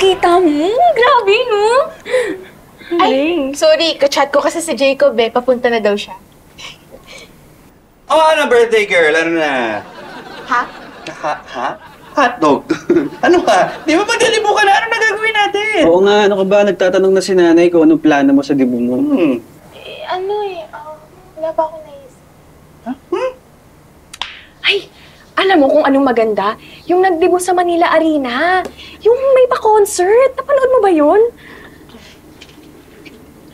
bisita mo. Grabe, no? Ay, sorry. Kachat ko kasi si Jacob eh. Papunta na daw siya. Oh, ano birthday girl? Ano na? Ha? Ha? Hotdog? Ano ka? Di ba maglilibo ka na? Ano na gagawin natin? Oo nga, ano ka ba? Nagtatanong na si nanay kung anong plano mo sa dibo mo. Wala pa ako naisip. Ay, alam mo kung anong maganda? Yung nagdibo sa Manila Arena. Yung may pa-concert. Napanood mo ba yun?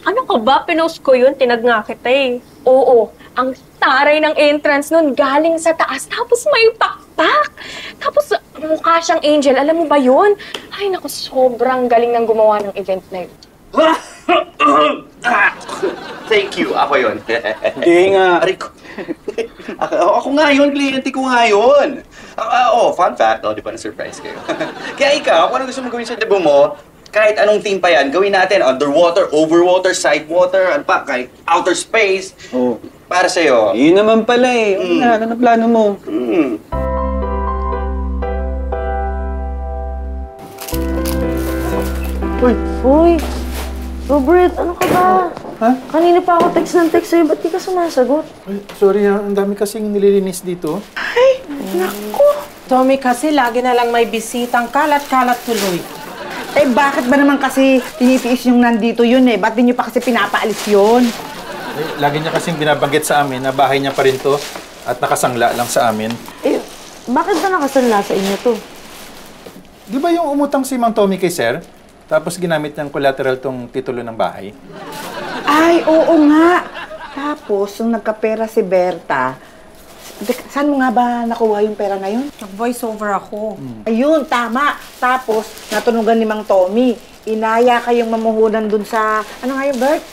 Ano ka ba? Pinost ko yun. Tinag nga kita eh. Oo. Ang taray ng entrance nun galing sa taas. Tapos may pakpak. Tapos mukha siyang angel. Alam mo ba yun? Ay, naku, sobrang galing ng gumawa ng event na yun. Thank you. Ako yun. Hindi nga. Aray ko. Ako nga yun. Kliyente ko nga yun. Fun fact. Di ba na-surprise kayo? Kaya ikaw, kung ano gusto mo gawin sa debo mo, kahit anong theme pa yan, gawin natin. Underwater, overwater, sidewater, ano pa, kahit outer space. Oo. Para sa'yo. Yun naman pala eh. Ano na plano mo? Uy! Robert, ano ka ba? Ha? Kanina pa ako text ng text sa'yo. Ba't di ka sumasagot? Ay, sorry ha, ang dami kasing nililinis dito. Tommy kasi lagi na lang may bisitang kalat-kalat tuloy. Eh, bakit ba naman kasi tinitiis yung nandito yun eh? Ba't di nyo pa kasi pinapaalis yun? Eh, lagi niya kasing binabanggit sa amin na bahay niya pa rin to at nakasangla lang sa amin. Eh, bakit ba nakasanla sa inyo to? Di ba yung umutang si Mang Tommy kay Sir? Tapos ginamit niyang collateral tong titulo ng bahay? Ay, oo nga. Tapos, nung nagkapera si Berta, saan mo nga ba nakuha yung pera na yun? Nag-voice over ako. Ayun, tama. Tapos, natunugan ni Mang Tommy. Inaya kayong mamuhunan dun sa, ano nga yung Bert?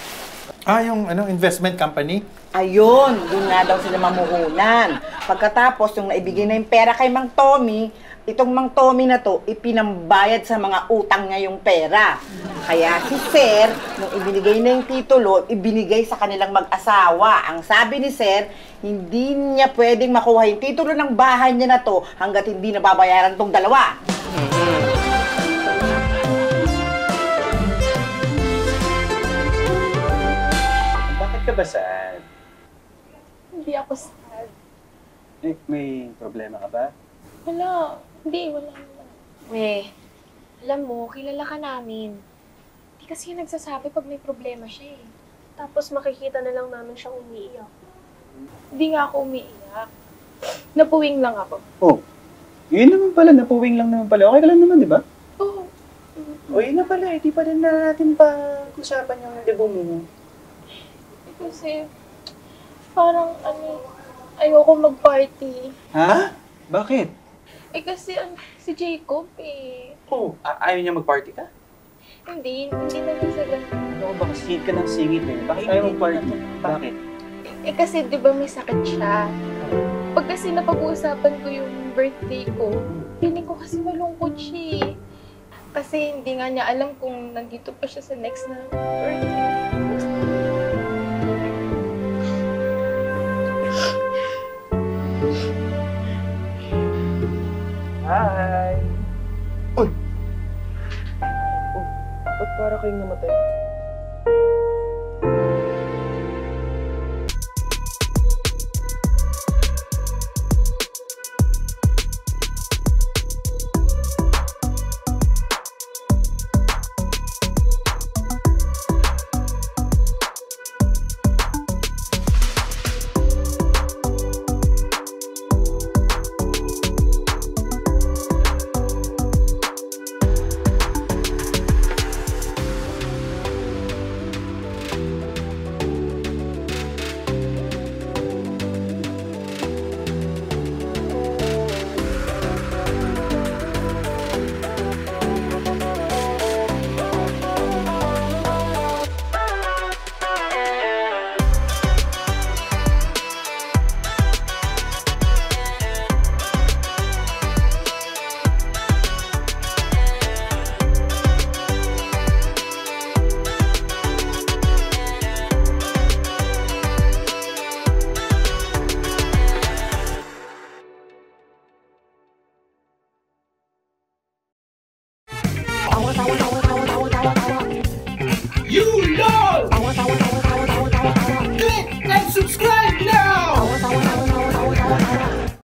Yung investment company? Ayun, dun nga daw sila mamuhunan. Pagkatapos, yung naibigay na yung pera kay Mang Tommy, itong Mang Tommy na to, ipinambayad sa mga utang niya yung pera. Kaya si Sir, nung ibinigay na yung titulo, ibinigay sa kanilang mag-asawa. Ang sabi ni Sir, hindi niya pwedeng makuha yung titulo ng bahay niya na to hanggat hindi nababayaran tong dalawa. Bakit ka ba sad? Hindi ako sad. Eh, may problema ka ba? Wala. Wala. Alam mo, kilala ka namin. Hindi kasi yan nagsasabi pag may problema siya eh. Tapos makikita na lang namin siyang umiiyak. Hindi nga ako umiiyak. Napuwing lang ako. Oh, yun naman pala. Napuwing lang naman pala. Okay ka lang naman, di ba? Oo. O, yun na pala. Di pa rin na natin pag-usapan yung debo mo. Kasi, parang ayoko mag-party. Ha? Bakit? Kasi si Jacob eh. Oh, ayaw niya mag-party ka? Hindi naman sa ganun. Ano ba? Singit ka ng singit eh. Bakit ayaw mag-party? Bakit? Kasi di ba may sakit siya? Pag kasi napag-uusapan ko yung birthday ko, feeling ko kasi malungkot siya eh. Kasi hindi nga niya alam kung nandito pa siya sa next na birthday. Hi! Uy! Oh, ba't para kayong namatay?